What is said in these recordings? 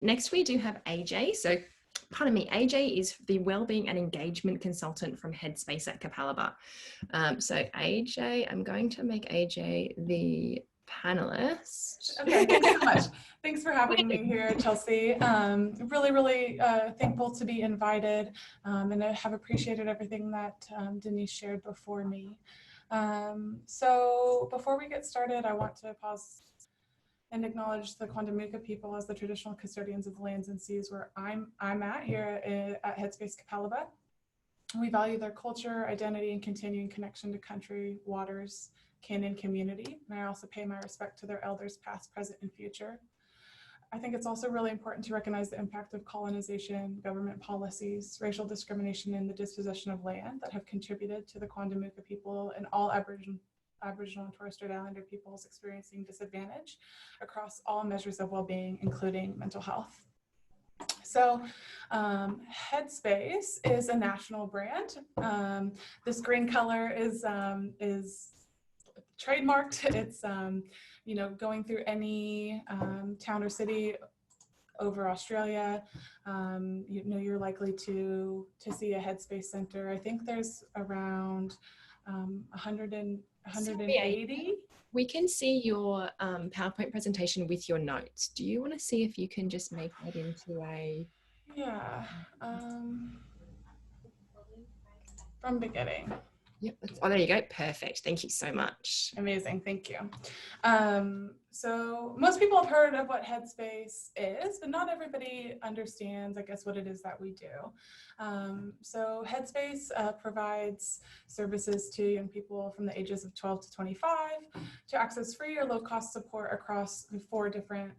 Next, we do have AJ. So, pardon me, AJ is the Wellbeing and Engagement Consultant from Headspace at Capalaba. So, AJ, I'm going to make AJ the panelist. Okay, thanks so much. Thanks for having me here, Chelsea. Really thankful to be invited, and I have appreciated everything that Denise shared before me. So before we get started, I want to pause and acknowledge the Quandamooka people as the traditional custodians of the lands and seas where I'm at here at Headspace Capalaba. We value their culture, identity, and continuing connection to country, waters, kin, and community. And I also pay my respect to their elders past, present, and future. I think it's also really important to recognize the impact of colonization, government policies, racial discrimination, and the dispossession of land that have contributed to the Quandamooka people and all Aboriginal and Torres Strait Islander peoples experiencing disadvantage across all measures of well-being, including mental health. So Headspace is a national brand. This green color is trademarked. It's going through any town or city over Australia. You're likely to see a Headspace center. I think there's around 180. We can see your PowerPoint presentation with your notes. Do you want to see if you can just make that into a... Yeah, from beginning. Yep. Oh, there you go. Perfect. Thank you so much. Amazing. Thank you. So most people have heard of what Headspace is, but not everybody understands, I guess, what it is that we do. So Headspace provides services to young people from the ages of 12 to 25 to access free or low-cost support across 4 different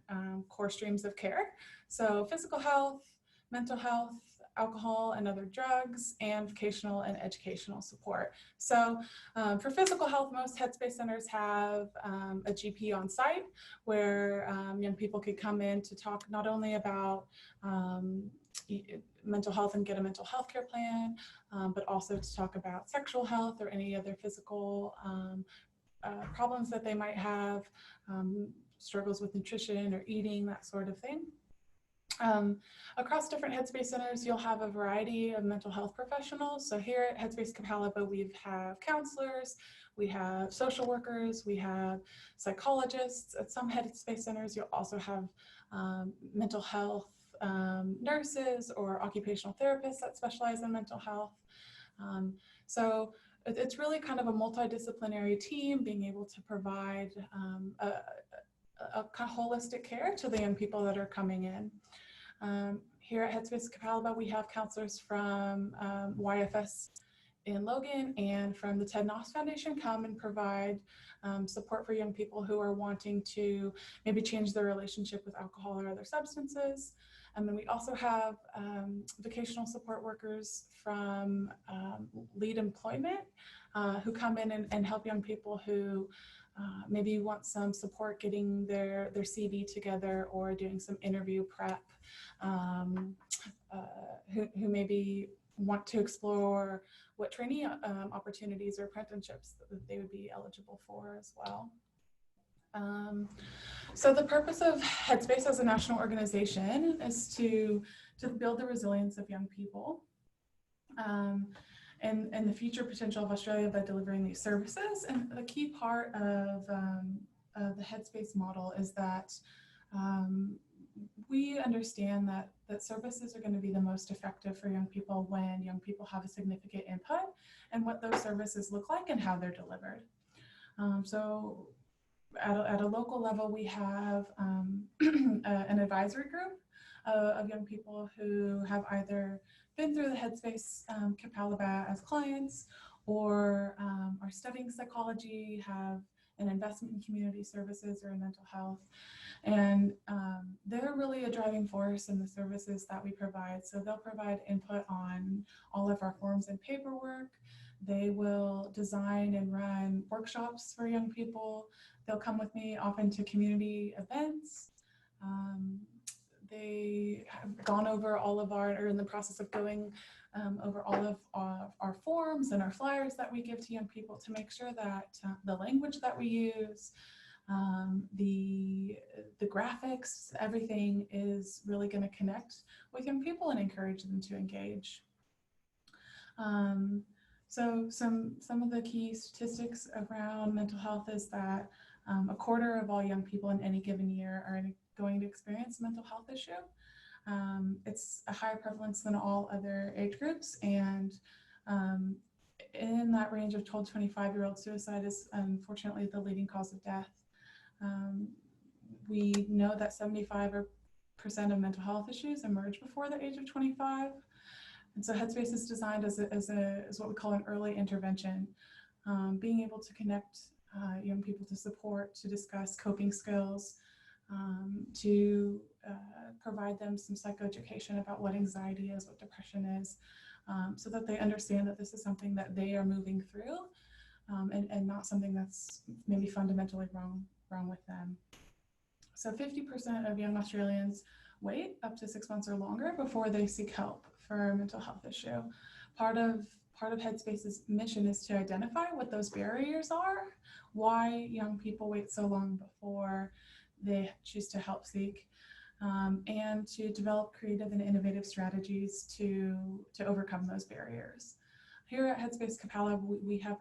core streams of care. So physical health, mental health, alcohol and other drugs, and vocational and educational support. So for physical health, most Headspace centers have a GP on site where young people could come in to talk not only about mental health and get a mental health care plan, but also to talk about sexual health or any other physical problems that they might have, struggles with nutrition or eating, that sort of thing. Across different Headspace centers, you'll have a variety of mental health professionals. So here at Headspace Capalaba, we have counselors, we have social workers, we have psychologists. At some Headspace centers, you'll also have mental health nurses or occupational therapists that specialize in mental health. So it's really kind of a multidisciplinary team being able to provide a holistic care to the young people that are coming in. Here at Headspace Capalaba, we have counselors from YFS in Logan and from the Ted Noss Foundation come and provide support for young people who are wanting to maybe change their relationship with alcohol or other substances. And then we also have vocational support workers from Lead Employment who come in and help young people who maybe want some support getting their CV together or doing some interview prep, who maybe want to explore what trainee opportunities or apprenticeships that they would be eligible for as well. So the purpose of Headspace as a national organization is to build the resilience of young people and the future potential of Australia by delivering these services. And the key part of the Headspace model is that we understand that services are going to be the most effective for young people when young people have a significant input and what those services look like and how they're delivered. So at a local level, we have an advisory group of young people who have either been through the Headspace Capalaba as clients or are studying psychology, have an investment in community services or in mental health. And they're really a driving force in the services that we provide. So they'll provide input on all of our forms and paperwork. They will design and run workshops for young people. They'll come with me often to community events. They have gone over all of our, or in the process of going over all of our forms and our flyers that we give to young people to make sure that the language that we use, The graphics, everything is really going to connect with young people and encourage them to engage. So some of the key statistics around mental health is that a quarter of all young people in any given year are going to experience a mental health issue. It's a higher prevalence than all other age groups, and in that range of 12 to 25-year-old, suicide is unfortunately the leading cause of death. We know that 75% of mental health issues emerge before the age of 25. And so Headspace is designed as what we call an early intervention, being able to connect young people to support, to discuss coping skills, to provide them some psychoeducation about what anxiety is, what depression is, so that they understand that this is something that they are moving through, and not something that's maybe fundamentally wrong with them. So 50% of young Australians wait up to 6 months or longer before they seek help for a mental health issue. Part of Headspace's mission is to identify what those barriers are, why young people wait so long before they choose to help seek, and to develop creative and innovative strategies to overcome those barriers. Here at Headspace Capalaba, we have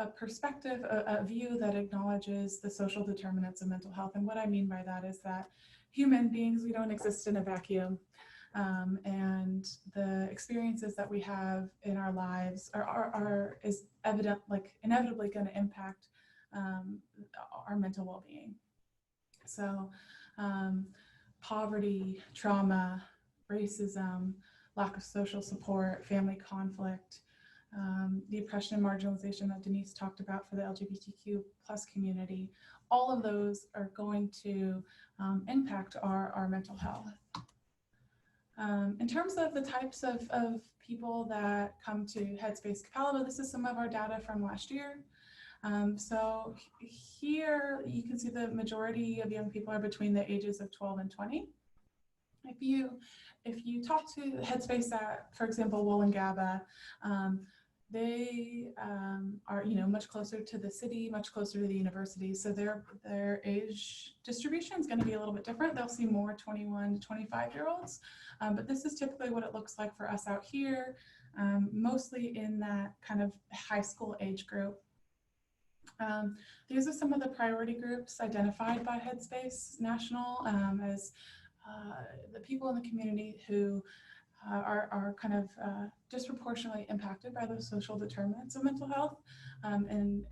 a perspective, a view that acknowledges the social determinants of mental health. And what I mean by that is that human beings, we don't exist in a vacuum. And the experiences that we have in our lives is inevitably going to impact our mental well-being. So poverty, trauma, racism, lack of social support, family conflict, the oppression and marginalization that Denise talked about for the LGBTQ plus community, all of those are going to impact our mental health. In terms of the types of people that come to Headspace Capalaba, this is some of our data from last year. So here you can see the majority of young people are between the ages of 12 and 20. If you talk to Headspace at, for example, Wollongabba, they are much closer to the city, much closer to the university. So their age distribution is going to be a little bit different. They'll see more 21 to 25-year-olds, but this is typically what it looks like for us out here, mostly in that kind of high school age group. These are some of the priority groups identified by Headspace National as the people in the community who are kind of disproportionately impacted by those social determinants of mental health, and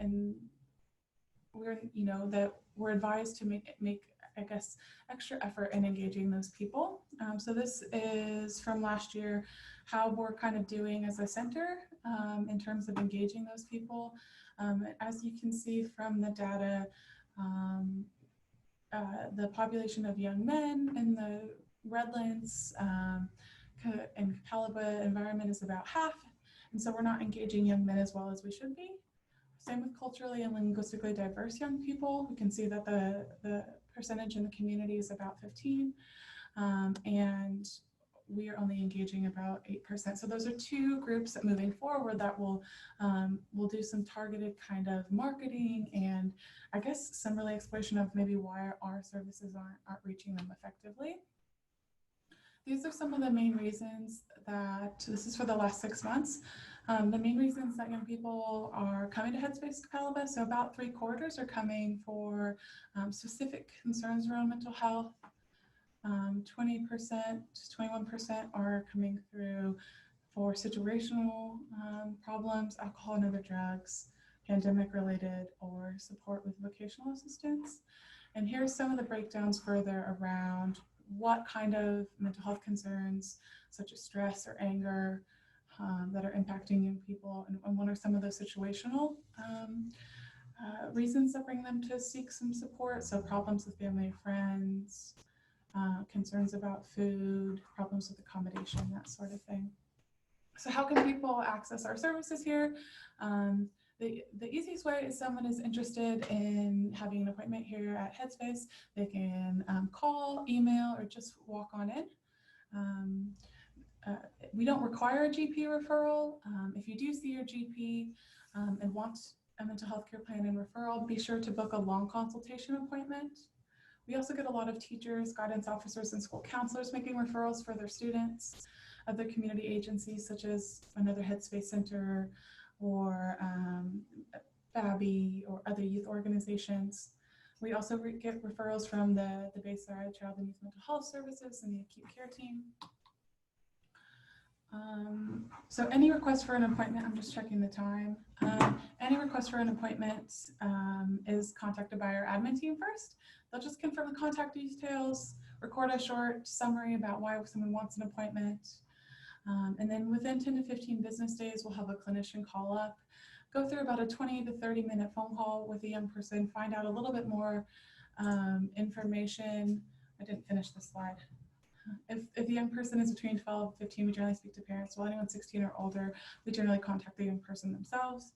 we're advised to make I guess extra effort in engaging those people. So this is from last year, how we're kind of doing as a center in terms of engaging those people. As you can see from the data, the population of young men in the Redlands and Capalaba environment is about half, and so we're not engaging young men as well as we should be. Same with culturally and linguistically diverse young people. We can see that the percentage in the community is about 15, and we are only engaging about 8%. So those are two groups that moving forward that will do some targeted kind of marketing and I guess some really exploration of maybe why our services aren't reaching them effectively. These are some of the main reasons that, this is for the last 6 months, the main reasons that young people are coming to Headspace Capalaba. So about 3/4 are coming for specific concerns around mental health. 20% to 21% are coming through for situational problems, alcohol and other drugs, pandemic related, or support with vocational assistance. And here's some of the breakdowns further around what kind of mental health concerns, such as stress or anger, that are impacting young people, and what are some of those situational reasons that bring them to seek some support. So problems with family and friends, concerns about food, problems with accommodation, that sort of thing. So how can people access our services here? The easiest way is someone is interested in having an appointment here at Headspace. They can call, email, or just walk on in. We don't require a GP referral. If you do see your GP and want a mental health care plan and referral, be sure to book a long consultation appointment. We also get a lot of teachers, guidance officers, and school counselors making referrals for their students, other community agencies such as another Headspace Center or FABI or other youth organizations. We also get referrals from the Bayside Child and Youth Mental Health Services and the acute care team. So any request for an appointment, I'm just checking the time. Any request for an appointment is contacted by our admin team first. They'll just confirm the contact details, record a short summary about why someone wants an appointment. And then within 10 to 15 business days, we'll have a clinician call up, go through about a 20 to 30-minute phone call with the young person, find out a little bit more information. I didn't finish the slide. If the young person is between 12 and 15, we generally speak to parents. While anyone 16 or older, we generally contact the young person themselves.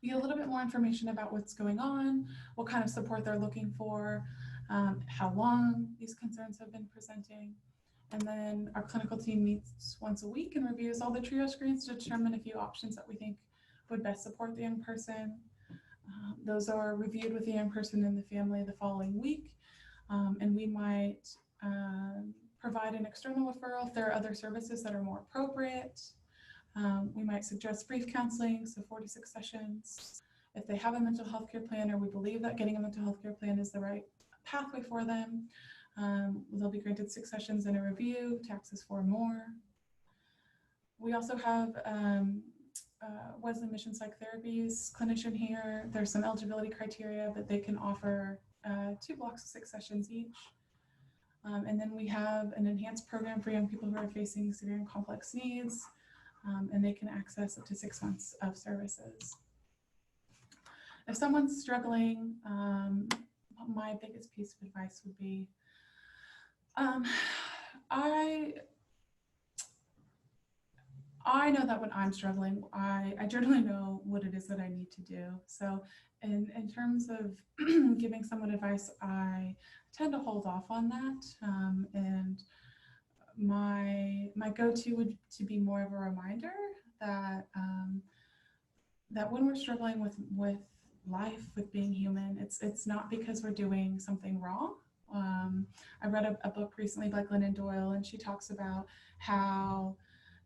We get a little bit more information about what's going on, what kind of support they're looking for, how long these concerns have been presenting. And then our clinical team meets once a week and reviews all the trio screens to determine a few options that we think would best support the young person. Those are reviewed with the young person and the family the following week. And we might provide an external referral if there are other services that are more appropriate. We might suggest brief counseling, so 46 sessions. If they have a mental health care plan or we believe that getting a mental health care plan is the right pathway for them, they'll be granted 6 sessions in a review to access 4 more. We also have Wesley Mission Psych Therapies clinician here. There's some eligibility criteria, but they can offer 2 blocks of 6 sessions each. And then we have an enhanced program for young people who are facing severe and complex needs, and they can access up to 6 months of services. If someone's struggling, my biggest piece of advice would be, I know that when I'm struggling, I generally know what it is that I need to do. So in terms of giving someone advice, I tend to hold off on that. And my go-to would to be more of a reminder that that when we're struggling with life, with being human, it's not because we're doing something wrong. I read a book recently by Glennon Doyle, and she talks about how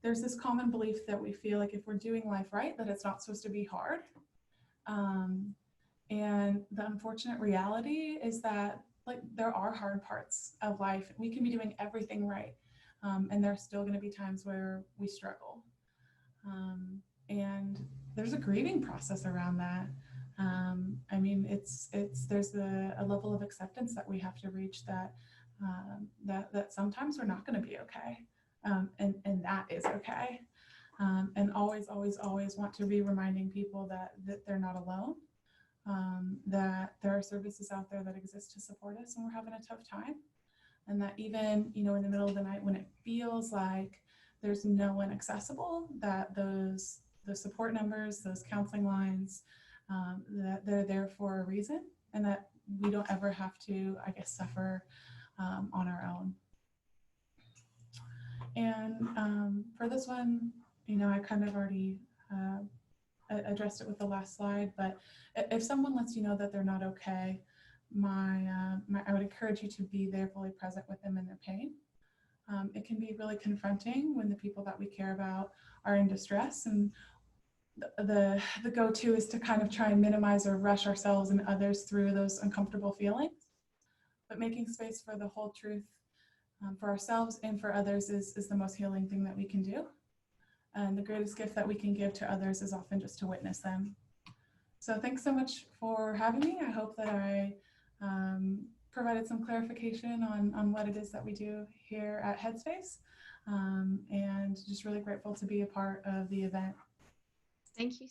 there's this common belief that we feel like if we're doing life right, that it's not supposed to be hard. And the unfortunate reality is that there are hard parts of life. We can be doing everything right, and there's still going to be times where we struggle. And there's a grieving process around that. I mean, there's a level of acceptance that we have to reach that that sometimes we're not going to be okay, and that is okay. And always want to be reminding people that they're not alone, that there are services out there that exist to support us when we're having a tough time, and that even in the middle of the night when it feels like there's no one accessible, that those support numbers, those counseling lines, that they're there for a reason, and that we don't ever have to, I guess, suffer on our own. And for this one, I kind of already addressed it with the last slide, but if someone lets you know that they're not okay, I would encourage you to be there fully present with them in their pain. It can be really confronting when the people that we care about are in distress, and the go-to is to kind of try and minimize or rush ourselves and others through those uncomfortable feelings. But making space for the whole truth for ourselves and for others is the most healing thing that we can do. And the greatest gift that we can give to others is often just to witness them. So thanks so much for having me. I hope that I provided some clarification on what it is that we do here at Headspace, and just really grateful to be a part of the event. Thank you.